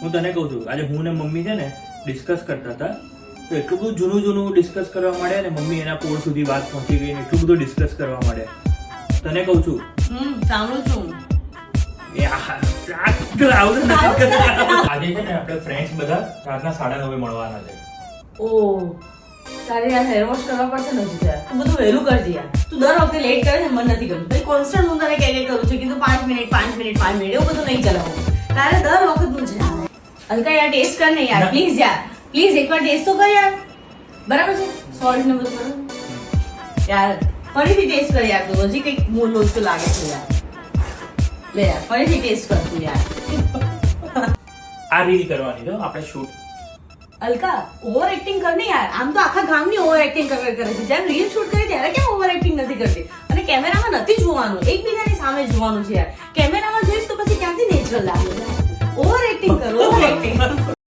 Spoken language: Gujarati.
હું તને કહું છું, આજે હું ને મમ્મી છે ને ડિસ્કસ કરતા હતા, તો એટલું બધું જૂનું ડિસ્કસ કરવા માંડ્યા ને, મમ્મી એના પોળ સુધી વાત પહોંચી ગઈ ને એટલું બધું ડિસ્કસ કરવા માંડ્યા. તને કહું છું સાંભળું છું. આજે છે ને આપણે ફ્રેન્ડ્સ બધા રાતના 9:30 મળવાના છે. ઓ તારે યાર હેર વોશ કરવા પડશે ને હજી યાર. તું બધું વહેલું કરજે યાર. તું દર વખતે લેટ કરે છે, મને નથી ગમતું. ભાઈ કોન્સ્ટન્ટ હું તને કહે કરું છું કે તું 5 મિનિટ 5 મિનિટ 5 મિનિટ એવું બધું નહીં ચલાવવું. તારે દર વખત નું છે. હલકા યાર ટેસ્ટ કર ને યાર પ્લીઝ યાર. પ્લીઝ એકવાર ટેસ્ટ તો કર યાર. બરાબર છે? સોલ્ટ ને બધું બરાબર યાર. ફરીથી ટેસ્ટ કર યાર. તું હજી કંઈક મોલ તો લાગે છે યાર. લે યાર ફરીથી ટેસ્ટ કર તું યાર. આ રીલ કરવાની છે આપણે શૂટ. અલકા ઓવર એક્ટિંગ કર ને યાર. આમ તો આખા ગામની ઓવર એક્ટિંગ કરે છે. જ્યારે રીલ શૂટ કરે ત્યારે કેમ ઓવર એક્ટિંગ નથી કરતી? અને કેમેરામાં નથી જોવાનું, એકબીજાની સામે જોવાનું છે યાર. કેમેરામાં જોઈશ તો પછી ક્યાંથી નેચરલ લાગે? ઓવર એક્ટિંગ કરો, ઓવર એક્ટિંગ.